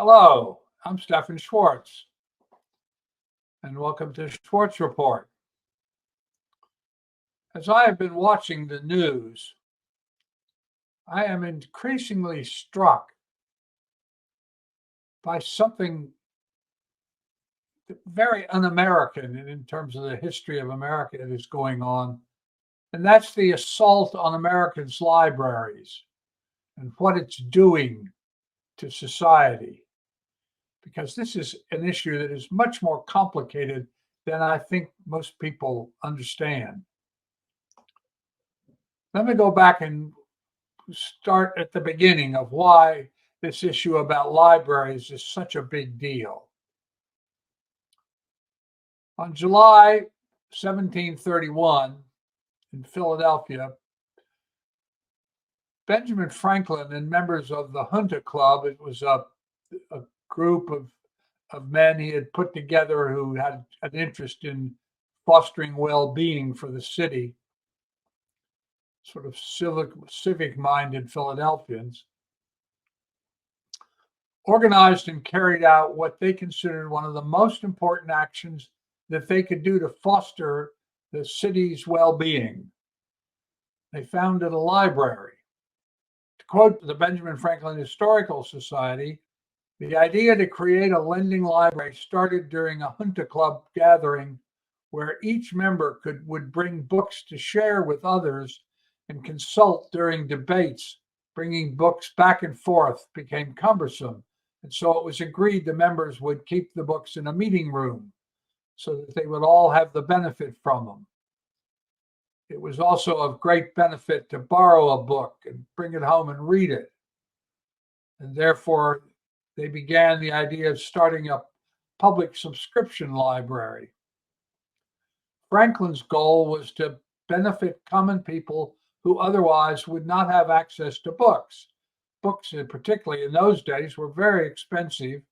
Hello, I'm Stephan Schwartz, and welcome to Schwartz Report. As I have been watching the news, I am increasingly struck by something very un-American in terms of the history of America that is going on, and that's the assault on Americans' libraries and what it's doing to society. Because this is an issue that is much more complicated than I think most people understand. Let me go back and start at the beginning of why this issue about libraries is such a big deal. On July 1731 in Philadelphia, Benjamin Franklin and members of the Junta Club, it was a group of men he had put together who had an interest in fostering well-being for the city, sort of civic-minded Philadelphians, organized and carried out what they considered one of the most important actions that they could do to foster the city's well-being. They founded a library. To quote the Benjamin Franklin Historical Society, the idea to create a lending library started during a Junta Club gathering where each member would bring books to share with others and consult during debates. Bringing books back and forth became cumbersome, and so it was agreed the members would keep the books in a meeting room so that they would all have the benefit from them. It was also of great benefit to borrow a book and bring it home and read it. And therefore, they began the idea of starting a public subscription library. Franklin's goal was to benefit common people who otherwise would not have access to books. Books, particularly in those days, were very expensive.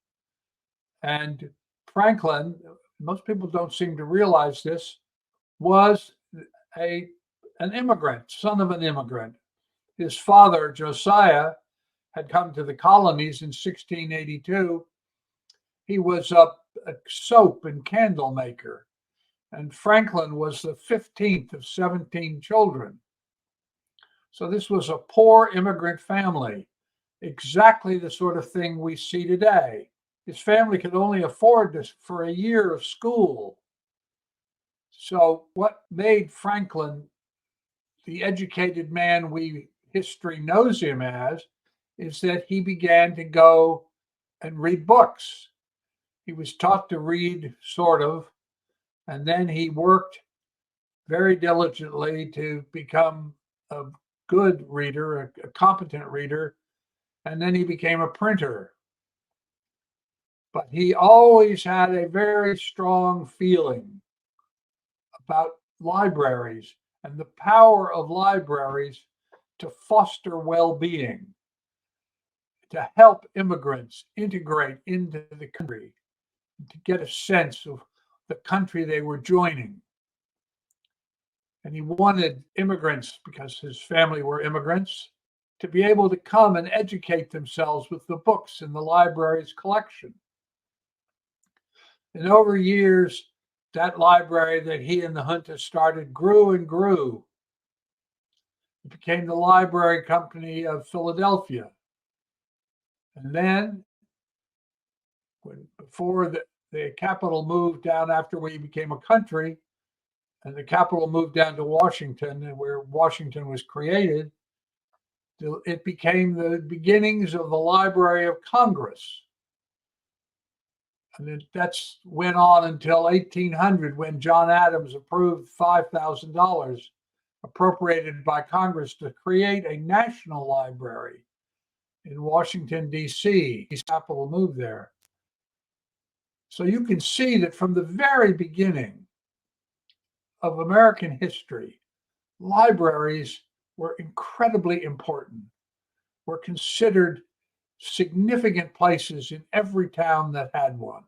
And Franklin, most people don't seem to realize this, was an immigrant, son of an immigrant. His father, Josiah, had come to the colonies in 1682. He was a soap and candle maker, and Franklin was the 15th of 17 children. So this was a poor immigrant family, exactly the sort of thing we see today. His family could only afford this for a year of school. So what made Franklin the educated man history knows him as is that he began to go and read books. He was taught to read, sort of, and then he worked very diligently to become a good reader, a competent reader, and then he became a printer. But he always had a very strong feeling about libraries and the power of libraries to foster well-being, to help immigrants integrate into the country, to get a sense of the country they were joining. And he wanted immigrants, because his family were immigrants, to be able to come and educate themselves with the books in the library's collection. And over years, that library that he and the Junta started grew and grew. It became the Library Company of Philadelphia. And then, before the capital moved down after we became a country, and the capital moved down to Washington, where Washington was created, it became the beginnings of the Library of Congress. And that went on until 1800, when John Adams approved $5,000 appropriated by Congress to create a national library in Washington, D.C. His capital moved there. So you can see that from the very beginning of American history, libraries were incredibly important, were considered significant places in every town that had one.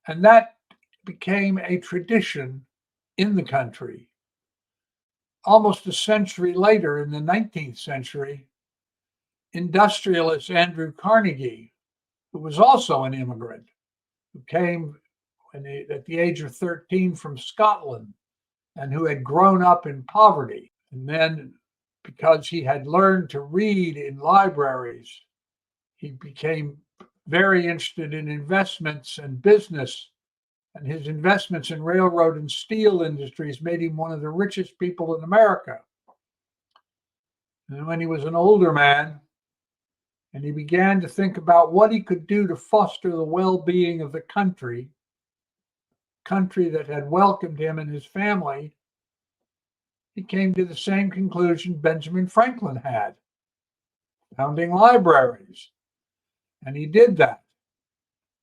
And that became a tradition in the country. Almost a century later, in the 19th century, industrialist Andrew Carnegie, who was also an immigrant, who came at the age of 13 from Scotland and who had grown up in poverty. And then, because he had learned to read in libraries, he became very interested in investments and business. And his investments in railroad and steel industries made him one of the richest people in America. And when he was an older man, and he began to think about what he could do to foster the well-being of the country that had welcomed him and his family, he came to the same conclusion Benjamin Franklin had, founding libraries. And he did that.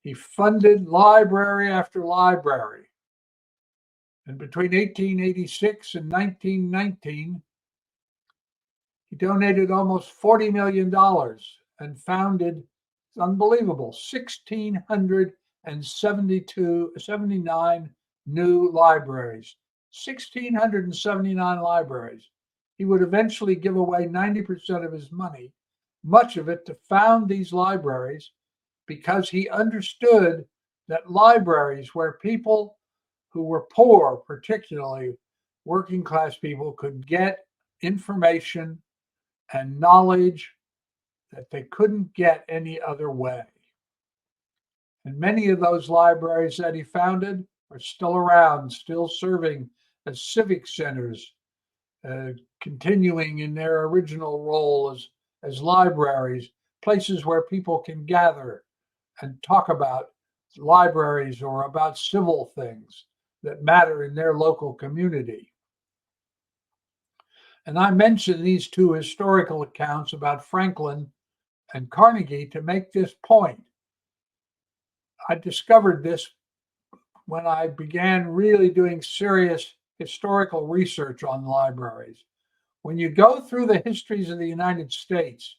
He funded library after library. And between 1886 and 1919, he donated almost $40 million and founded, it's unbelievable, 1,679 new libraries. 1,679 libraries. He would eventually give away 90% of his money, much of it to found these libraries, because he understood that libraries where people who were poor, particularly working class people, could get information and knowledge that they couldn't get any other way. And many of those libraries that he founded are still around, still serving as civic centers, continuing in their original role as libraries, places where people can gather and talk about libraries or about civil things that matter in their local community. And I mention these two historical accounts about Franklin and Carnegie to make this point. I discovered this when I began really doing serious historical research on libraries. When you go through the histories of the United States,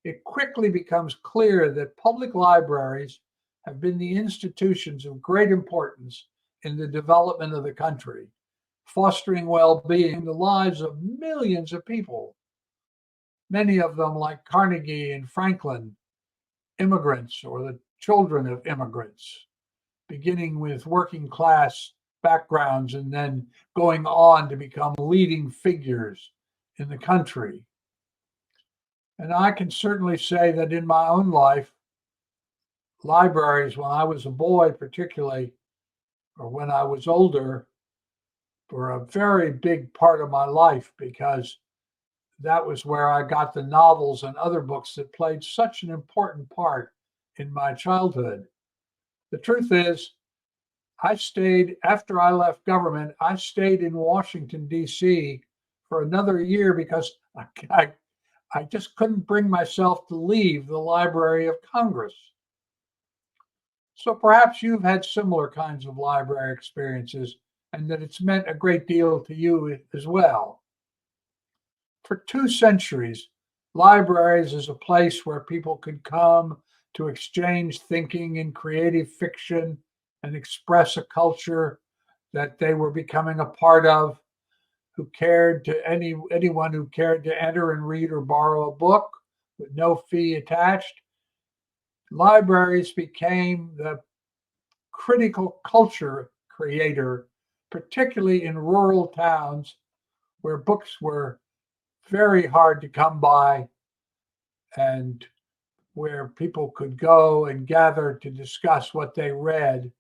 it quickly becomes clear that public libraries have been the institutions of great importance in the development of the country, fostering well-being in the lives of millions of people. Many of them, like Carnegie and Franklin, immigrants or the children of immigrants, beginning with working class backgrounds and then going on to become leading figures in the country. And I can certainly say that in my own life, libraries, when I was a boy particularly, or when I was older, were a very big part of my life, because that was where I got the novels and other books that played such an important part in my childhood. The truth is, after I left government, I stayed in Washington, D.C. for another year because I just couldn't bring myself to leave the Library of Congress. So perhaps you've had similar kinds of library experiences and that it's meant a great deal to you as well. For 2 centuries, libraries is a place where people could come to exchange thinking and creative fiction and express a culture that they were becoming a part of, anyone who cared to enter and read or borrow a book with no fee attached. Libraries became the critical culture creator, particularly in rural towns where books were very hard to come by and where people could go and gather to discuss what they read,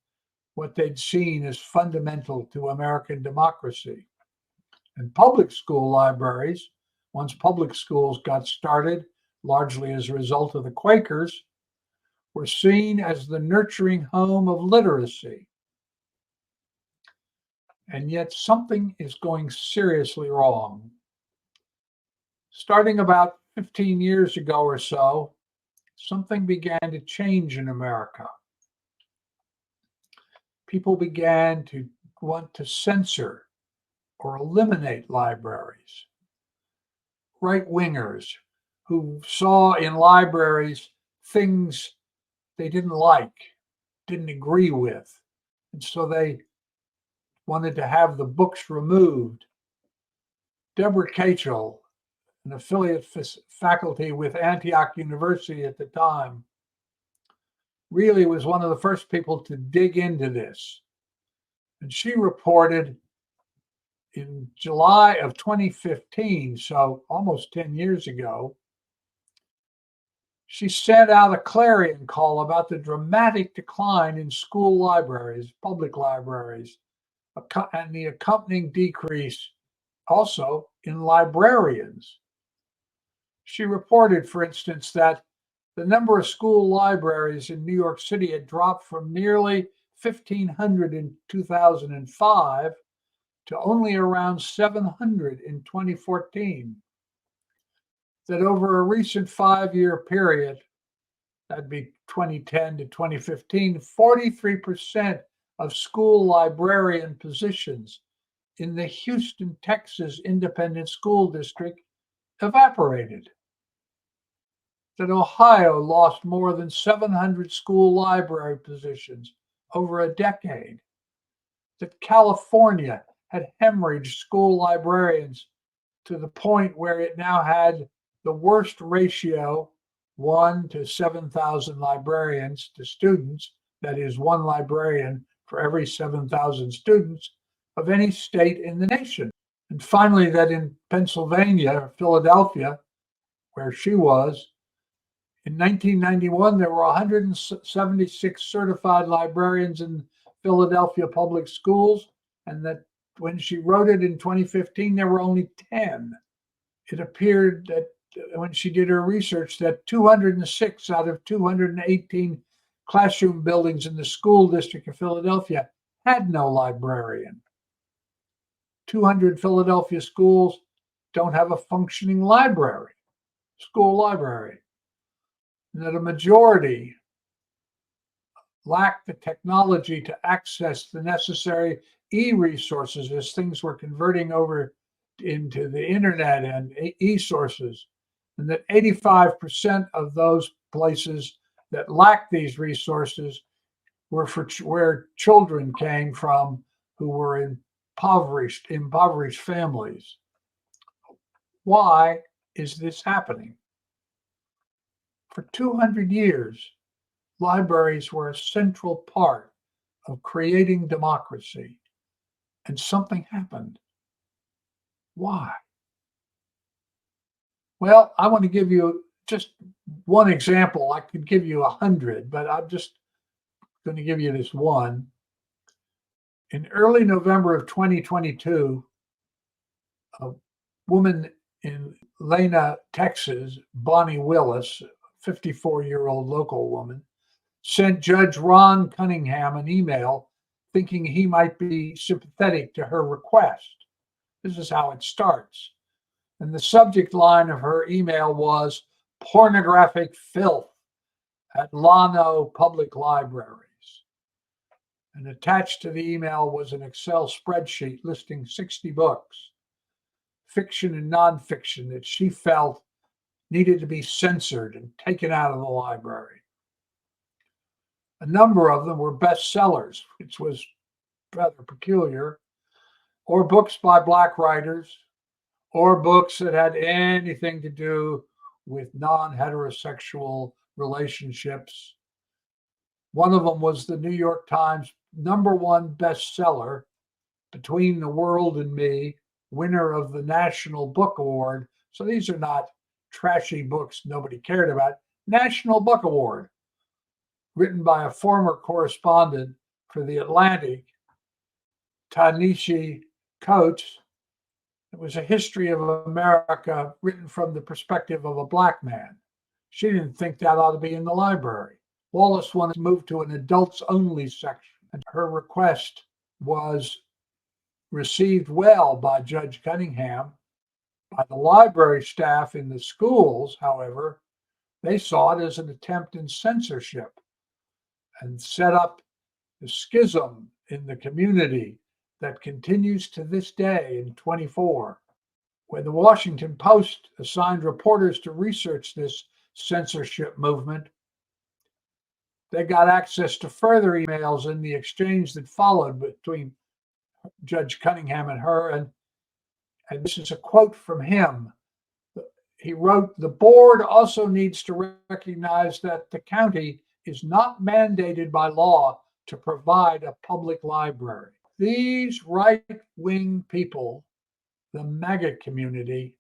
what they'd seen as fundamental to American democracy. And public school libraries, once public schools got started, largely as a result of the Quakers, were seen as the nurturing home of literacy. And yet something is going seriously wrong. Starting about 15 years ago or so, something began to change in America. People began to want to censor or eliminate libraries. Right-wingers who saw in libraries things they didn't like, didn't agree with, and so they wanted to have the books removed. Deborah Cachel an affiliate faculty with Antioch University at the time, really was one of the first people to dig into this. And she reported in July of 2015, so almost 10 years ago, she sent out a clarion call about the dramatic decline in school libraries, public libraries, and the accompanying decrease also in librarians. She reported, for instance, that the number of school libraries in New York City had dropped from nearly 1,500 in 2005 to only around 700 in 2014. That over a recent 5-year period, that'd be 2010 to 2015, 43% of school librarian positions in the Houston, Texas Independent School District evaporated. That Ohio lost more than 700 school library positions over a decade. That California had hemorrhaged school librarians to the point where it now had the worst ratio, 1 to 7,000 librarians to students, that is, one librarian for every 7,000 students, of any state in the nation. And finally, that in Pennsylvania, or Philadelphia, where she was, in 1991, there were 176 certified librarians in Philadelphia public schools, and that when she wrote it in 2015, there were only 10. It appeared that when she did her research that 206 out of 218 classroom buildings in the school district of Philadelphia had no librarian. 200 Philadelphia schools don't have a functioning library, school library. And that a majority lack the technology to access the necessary e-resources as things were converting over into the internet and e-sources, and that 85% of those places that lack these resources were for where children came from who were impoverished families. Why is this happening? For 200 years, libraries were a central part of creating democracy, and something happened. Why? Well, I want to give you just one example. I could give you 100, but I'm just going to give you this one. In early November of 2022, a woman in Lena, Texas, Bonnie Willis, 54-year-old local woman, sent Judge Ron Cunningham an email thinking he might be sympathetic to her request. This is how it starts. And the subject line of her email was pornographic filth at Llano Public Libraries. And attached to the email was an Excel spreadsheet listing 60 books, fiction and nonfiction, that she felt needed to be censored and taken out of the library. A number of them were bestsellers, which was rather peculiar, or books by Black writers, or books that had anything to do with non-heterosexual relationships. One of them was the New York Times #1 bestseller, Between the World and Me, winner of the National Book Award. So these are not trashy books nobody cared about. National Book Award, written by a former correspondent for The Atlantic, Ta-Nehisi Coates. It was a history of America written from the perspective of a Black man. She didn't think that ought to be in the library. Wallace wanted to move to an adults-only section, and her request was received well by Judge Cunningham. By the library staff in the schools, however, they saw it as an attempt in censorship and set up a schism in the community that continues to this day in 24. When the Washington Post assigned reporters to research this censorship movement, they got access to further emails in the exchange that followed between Judge Cunningham and her. And this is a quote from him. he wrote, the board also needs to recognize that the county is not mandated by law to provide a public library. These right-wing people, the MAGA community,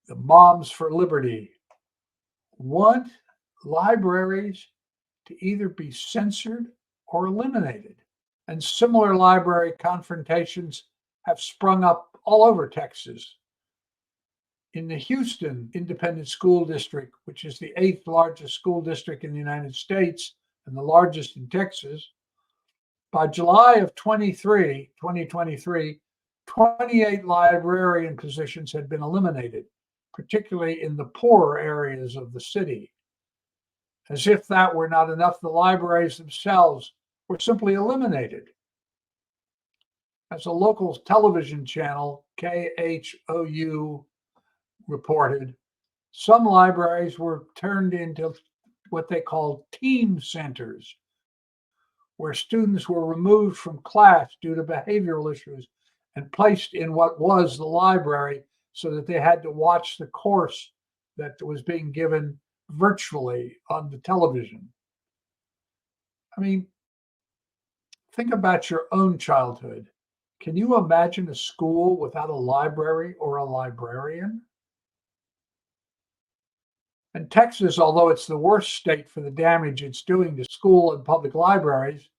the Moms for Liberty, want libraries to either be censored or eliminated. And similar library confrontations have sprung up all over Texas. In the Houston Independent School District, which is the 8th largest school district in the United States and the largest in Texas, by July of 2023, 28 librarian positions had been eliminated, particularly in the poorer areas of the city. As if that were not enough, the libraries themselves were simply eliminated. As a local television channel, KHOU, reported, some libraries were turned into what they called team centers, where students were removed from class due to behavioral issues and placed in what was the library so that they had to watch the course that was being given virtually on the television. I mean, think about your own childhood. Can you imagine a school without a library or a librarian? And Texas, although it's the worst state for the damage it's doing to school and public libraries,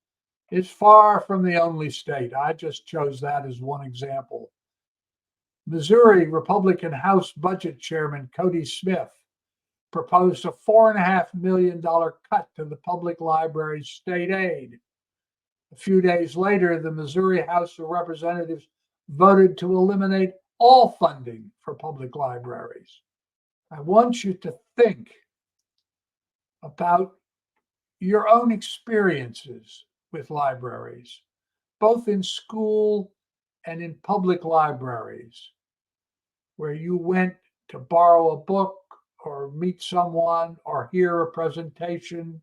is far from the only state. I just chose that as one example. Missouri Republican House Budget Chairman Cody Smith proposed a $4.5 million cut to the public library's state aid. A few days later, the Missouri House of Representatives voted to eliminate all funding for public libraries. I want you to think about your own experiences with libraries, both in school and in public libraries, where you went to borrow a book or meet someone or hear a presentation,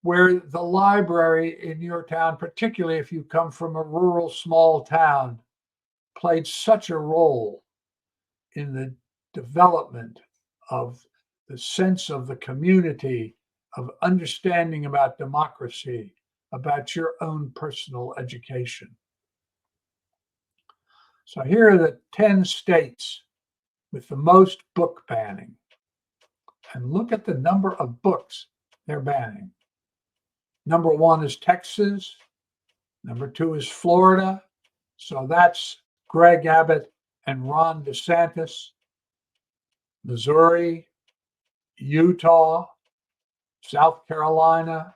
where the library in your town, particularly if you come from a rural small town, played such a role in the development of the sense of the community, of understanding about democracy, about your own personal education. So here are the 10 states with the most book banning. And look at the number of books they're banning. Number 1 is Texas. Number 2 is Florida. So that's Greg Abbott and Ron DeSantis. Missouri, Utah, South Carolina,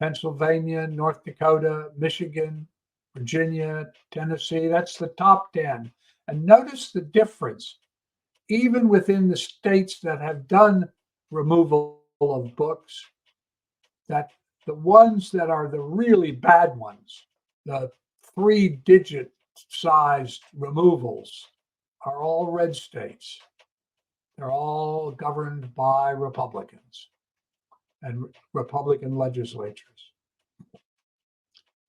Pennsylvania, North Dakota, Michigan, Virginia, Tennessee. That's the top 10. And notice the difference, even within the states that have done removal of books, that the ones that are the really bad ones, the 3-digit sized removals, are all red states. They're all governed by Republicans and Republican legislatures.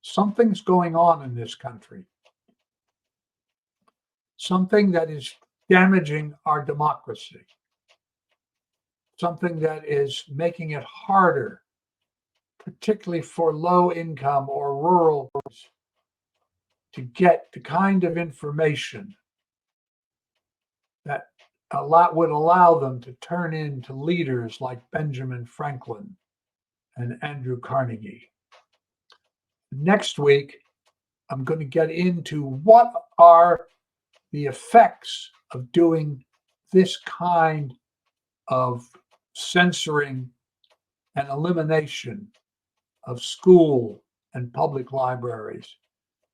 Something's going on in this country. Something that is damaging our democracy. Something that is making it harder, particularly for low income or rural, to get the kind of information that would allow them to turn into leaders like Benjamin Franklin and Andrew Carnegie. Next week, I'm going to get into what are the effects of doing this kind of censoring and elimination of school and public libraries,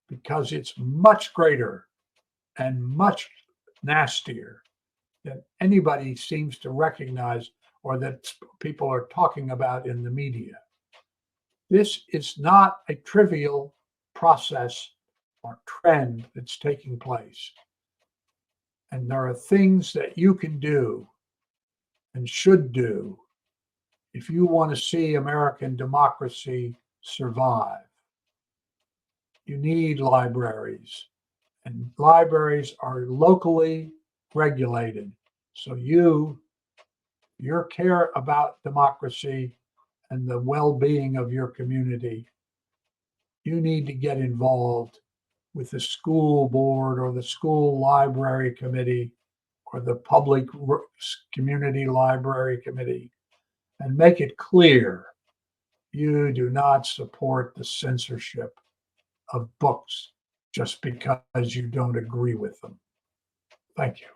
because it's much greater and much nastier than anybody seems to recognize or that people are talking about in the media. This is not a trivial process or trend that's taking place. And there are things that you can do and should do if you want to see American democracy survive. You need libraries And libraries are locally regulated. So your care about democracy and the well-being of your community, you need to get involved with the school board or the school library committee or the public community library committee and make it clear you do not support the censorship of books just because you don't agree with them. Thank you.